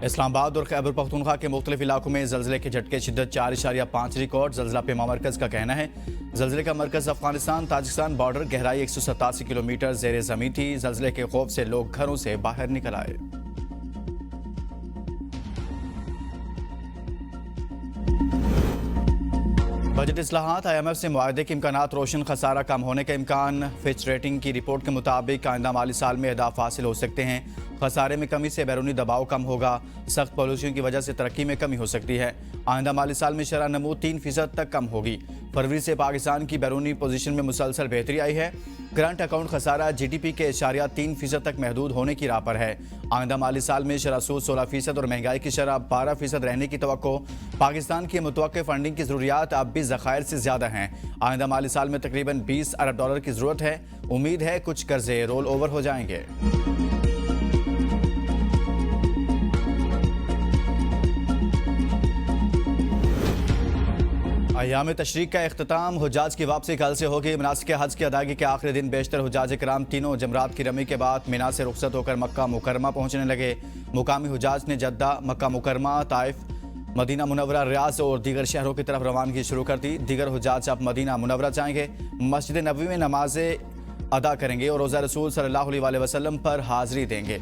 इस्लामाबाद और खैबर पख्तूनख्वा के मुख्तलिफ इलाकों में जल्जले के झटके शिद्दत 4.5 रिकॉर्ड। जल्जला पेमा मरकज का कहना है जल्जले का मरकज अफगानिस्तान ताजिकिस्तान बॉर्डर गहराई 187 किलोमीटर जेर जमीन थी। जल्जले के खौफ से लोग घरों से बाहर निकल आए। बजट इस्लाहात IMF से मुआहदे के इम्कानात रोशन, खसारा कम होने का इम्कान। फिच रेटिंग की रिपोर्ट के मुताबिक आइंदा माली साल में अहदाफ हासिल हो सकते हैं। खसारे में कमी से बैरूनी दबाव कम होगा। सख्त पॉलिसियों की वजह से तरक्की में कमी हो सकती है। आइंदा माली साल में शरह नमू 3% तक कम होगी। फरवरी से पाकिस्तान की बैरूनी पोजीशन में मुसलसल बेहतरी आई है। करंट अकाउंट खसारा GDP के 3% तक महदूद होने की राह पर है। आइंदा माली साल में शरह सूद 16% और महंगाई की शरह 12% रहने की तवक्को। पाकिस्तान की मुतवक्के फंडिंग की ज़रूरियात अब भी ज़खायर से ज़्यादा हैं। आइंदा माली साल में तकरीबन 20 अरब डॉलर की ज़रूरत है। उम्मीद है कुछ कर्जे रोल ओवर हो जाएंगे। अय्याम तशरीक का इख्तिताम, हुज्जाज की वापसी कल से होगी। मनासिक हज की अदायगी के आखिरी दिन बेशतर हुज्जाज कराम तीनों जमरात की रमी के बाद मिना से रुखसत होकर मक्का मुकरमा पहुंचने लगे। मुकामी हुज्जाज ने जद्दा, मक्का मुकरमा, ताइफ, मदीना मुनव्वरा, रियाज और दीगर शहरों की तरफ रवानगी शुरू कर दी। दीगर हुज्जाज अब मदीना मुनव्वरा जाएंगे, मस्जिद नबवी में नमाजें अदा करेंगे और रोज़ा रसूल सल्लल्लाहु अलैहि वसल्लम पर हाजिरी देंगे।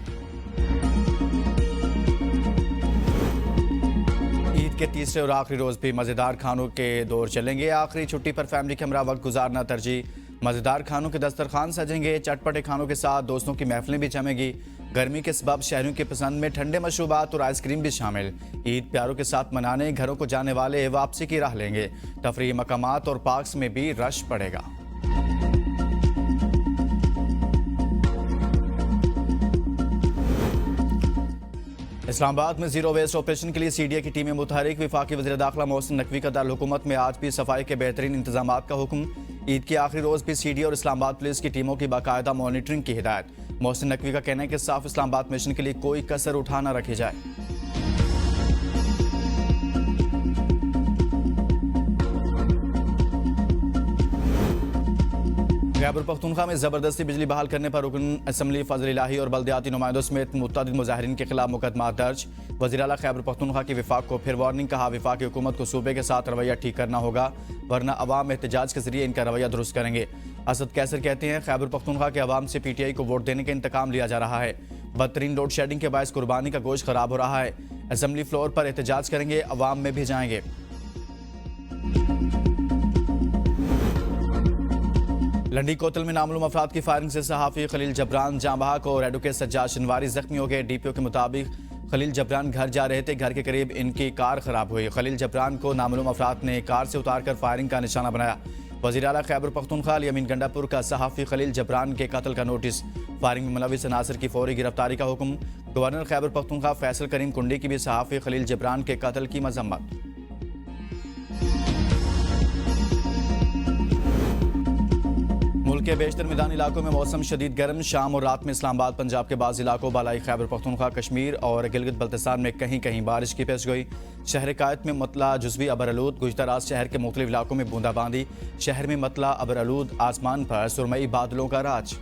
ईद के तीसरे और आखिरी रोज़ भी मज़ेदार खानों के दौर चलेंगे। आखिरी छुट्टी पर फैमिली के हमरा वक्त गुजारना तरजीह। मज़ेदार खानों के दस्तरखान सजेंगे। चटपटे खानों के साथ दोस्तों की महफिलें भी जमेंगी। गर्मी के सबब शहरियों की पसंद में ठंडे मशरूबात और आइसक्रीम भी शामिल। ईद प्यारों के साथ मनाने घरों को जाने वाले वापसी की राह लेंगे। तफरीही मकामात और पार्क्स में भी रश पड़ेगा। इस्लामाबाद में जीरो वेस्ट ऑपरेशन के लिए CDA की टीमें मुतहरिक। वफाकी वज़ीर दाखिला मोहसिन नकवी का दारुल-हुकूमत में आज भी सफाई के बेहतरीन इंतजाम का हुक्म। ईद के आखिरी रोज़ भी CDA और इस्लामाबाद पुलिस की टीमों की बाकायदा मॉनिटरिंग की हिदायत। मोहसिन नकवी का कहना है कि साफ इस्लामाबाद मिशन के लिए कोई कसर उठा न रखी जाए। खैबर पख्तूनख्वा में ज़बरदस्ती बिजली बहाल करने पर रुकन असम्बली फजल इलाही और बल्दियाती नुमाइंदों समेत मुतअद्दिद मुजाहिरीन के खिलाफ मुकदमा दर्ज। वज़ीर आला खैबर पख्तूनख्वा की विफाक को फिर वार्निंग। कहा विफाकी हुकूमत को सूबे के साथ रवैया ठीक करना होगा, वरना अवाम एहतजाज के जरिए इनका रवैया दुरुस्त करेंगे। असद कैसर कहते हैं खैबर पख्तूनख्वा के अवाम से PTI को वोट देने का इंतकाम लिया जा रहा है। बदतरीन लोड शेडिंग के बायस कुर्बानी का गोश्त खराब हो रहा है। असम्बली फ्लोर पर एहतजाज करेंगे, अवाम में भी जाएंगे। लंडी कोतल में नामालूम अफराद की फायरिंग से सहाफ़ी खलील जबरान जाँ बहक और एडवोकेट सज्जाद शनवारी जख्मी हो गए। DPO के मुताबिक खलील जबरान घर जा रहे थे। घर के करीब इनकी कार खराब हुई। खलील जबरान को नामालूम अफराद ने कार से उतारकर फायरिंग का निशाना बनाया। वज़ीर आला खैबर पख्तूनख्वा यमीन गंडापुर का सहाफ़ी खलील जबरान के कत्ल का नोटिस। फायरिंग में मुलविस अनासर की फौरी गिरफ्तारी का हुक्म। गवर्नर खैबर पख्तूनख्वा फैसल करीम कुंडी की भी सहाफ़ी खलील जबरान के कत्ल की मजम्मत। मुल्क के बेशतर मैदानी इलाकों में मौसम शदीद गर्म। शाम और रात में इस्लामाबाद पंजाब के बाज़ इलाकों, बालाई खैबर पख्तूनख्वा, कश्मीर और गिलगित बल्तिस्तान में कहीं कहीं बारिश की पेशगोई। शहर कायत में मतला जुज़वी अबरआलूद। गुज़िश्ता रात शहर के मुख्तलिफ इलाकों में बूंदाबांदी। शहर में मतला अबरआलूद, आसमान पर सुरमई बादलों का राज।